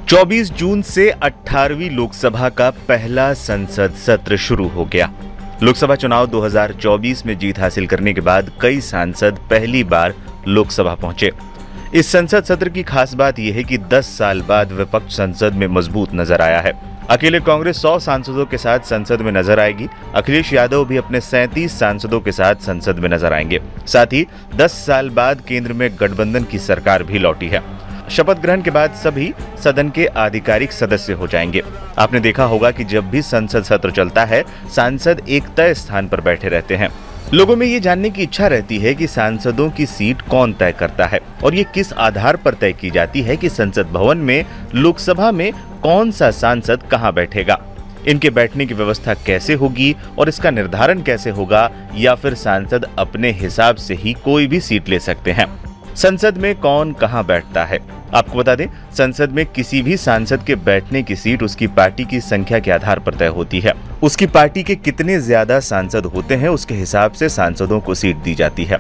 24 जून से 18वीं लोकसभा का पहला संसद सत्र शुरू हो गया। लोकसभा चुनाव 2024 में जीत हासिल करने के बाद कई सांसद पहली बार लोकसभा पहुंचे। इस संसद सत्र की खास बात यह है कि 10 साल बाद विपक्ष संसद में मजबूत नजर आया है। अकेले कांग्रेस 100 सांसदों के साथ संसद में नजर आएगी। अखिलेश यादव भी अपने 37 सांसदों के साथ संसद में नजर आएंगे। साथ ही 10 साल बाद केंद्र में गठबंधन की सरकार भी लौटी है। शपथ ग्रहण के बाद सभी सदन के आधिकारिक सदस्य हो जाएंगे। आपने देखा होगा कि जब भी संसद सत्र चलता है, सांसद एक तय स्थान पर बैठे रहते हैं। लोगों में ये जानने की इच्छा रहती है कि सांसदों की सीट कौन तय करता है और ये किस आधार पर तय की जाती है कि संसद भवन में लोकसभा में कौन सा सांसद कहां बैठेगा। इनके बैठने की व्यवस्था कैसे होगी और इसका निर्धारण कैसे होगा, या फिर सांसद अपने हिसाब से ही कोई भी सीट ले सकते हैं। संसद में कौन कहां बैठता है, आपको बता दें, संसद में किसी भी सांसद के बैठने की सीट उसकी पार्टी की संख्या के आधार पर तय होती है। उसकी पार्टी के कितने ज्यादा सांसद होते हैं, उसके हिसाब से सांसदों को सीट दी जाती है।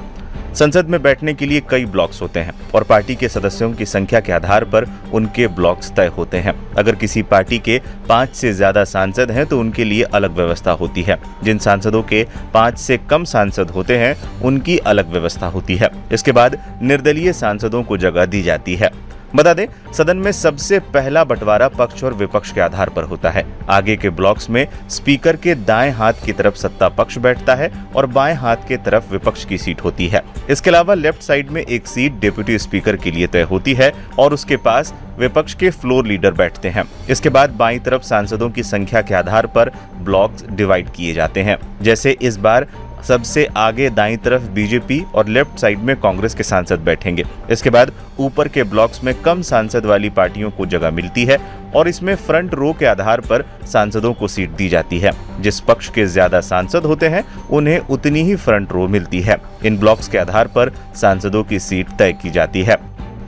संसद में बैठने के लिए कई ब्लॉक्स होते हैं और पार्टी के सदस्यों की संख्या के आधार पर उनके ब्लॉक्स तय होते हैं। अगर किसी पार्टी के 5 से ज्यादा सांसद हैं तो उनके लिए अलग व्यवस्था होती है। जिन सांसदों के 5 से कम सांसद होते हैं उनकी अलग व्यवस्था होती है। इसके बाद निर्दलीय सांसदों को जगह दी जाती है। बता दें, सदन में सबसे पहला बंटवारा पक्ष और विपक्ष के आधार पर होता है। आगे के ब्लॉक्स में स्पीकर के दाएं हाथ की तरफ सत्ता पक्ष बैठता है और बाएं हाथ के तरफ विपक्ष की सीट होती है। इसके अलावा लेफ्ट साइड में एक सीट डिप्टी स्पीकर के लिए तय होती है और उसके पास विपक्ष के फ्लोर लीडर बैठते हैं। इसके बाद बाईं तरफ सांसदों की संख्या के आधार पर ब्लॉक्स डिवाइड किए जाते हैं। जैसे इस बार सबसे आगे दाईं तरफ बीजेपी और लेफ्ट साइड में कांग्रेस के सांसद बैठेंगे। इसके बाद ऊपर के ब्लॉक्स में कम सांसद वाली पार्टियों को जगह मिलती है और इसमें फ्रंट रो के आधार पर सांसदों को सीट दी जाती है। जिस पक्ष के ज्यादा सांसद होते हैं उन्हें उतनी ही फ्रंट रो मिलती है। इन ब्लॉक्स के आधार पर सांसदों की सीट तय की जाती है।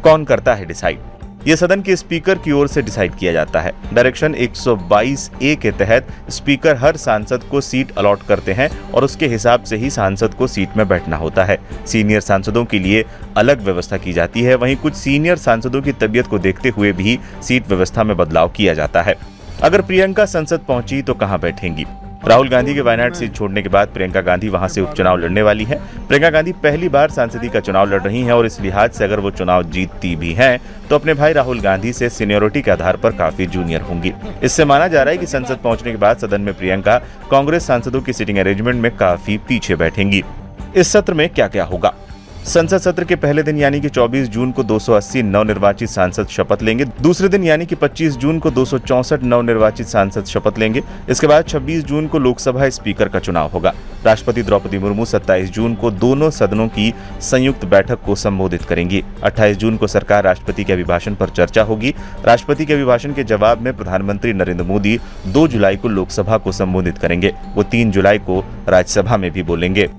कौन करता है डिसाइड? ये सदन के स्पीकर की ओर से डिसाइड किया जाता है। डायरेक्शन 122A के तहत स्पीकर हर सांसद को सीट अलॉट करते हैं और उसके हिसाब से ही सांसद को सीट में बैठना होता है। सीनियर सांसदों के लिए अलग व्यवस्था की जाती है। वहीं कुछ सीनियर सांसदों की तबीयत को देखते हुए भी सीट व्यवस्था में बदलाव किया जाता है। अगर प्रियंका संसद पहुंची तो कहां बैठेंगी? राहुल गांधी के वायनाड सीट छोड़ने के बाद प्रियंका गांधी वहां से उपचुनाव लड़ने वाली है। प्रियंका गांधी पहली बार सांसदी का चुनाव लड़ रही हैं और इस लिहाज से अगर वो चुनाव जीतती भी हैं तो अपने भाई राहुल गांधी से सीनियरिटी के आधार पर काफी जूनियर होंगी। इससे माना जा रहा है कि संसद पहुंचने के बाद सदन में प्रियंका कांग्रेस सांसदों की सीटिंग अरेंजमेंट में काफी पीछे बैठेंगी। इस सत्र में क्या क्या होगा? संसद सत्र के पहले दिन यानी कि 24 जून को 280 नवनिर्वाचित सांसद शपथ लेंगे। दूसरे दिन यानी कि 25 जून को 264 नवनिर्वाचित सांसद शपथ लेंगे। इसके बाद 26 जून को लोकसभा स्पीकर का चुनाव होगा। राष्ट्रपति द्रौपदी मुर्मू 27 जून को दोनों सदनों की संयुक्त बैठक को संबोधित करेंगी। 28 जून को सरकार राष्ट्रपति के अभिभाषण पर चर्चा होगी। राष्ट्रपति के अभिभाषण के जवाब में प्रधानमंत्री नरेंद्र मोदी 2 जुलाई को लोकसभा को संबोधित करेंगे। वो 3 जुलाई को राज्यसभा में भी बोलेंगे।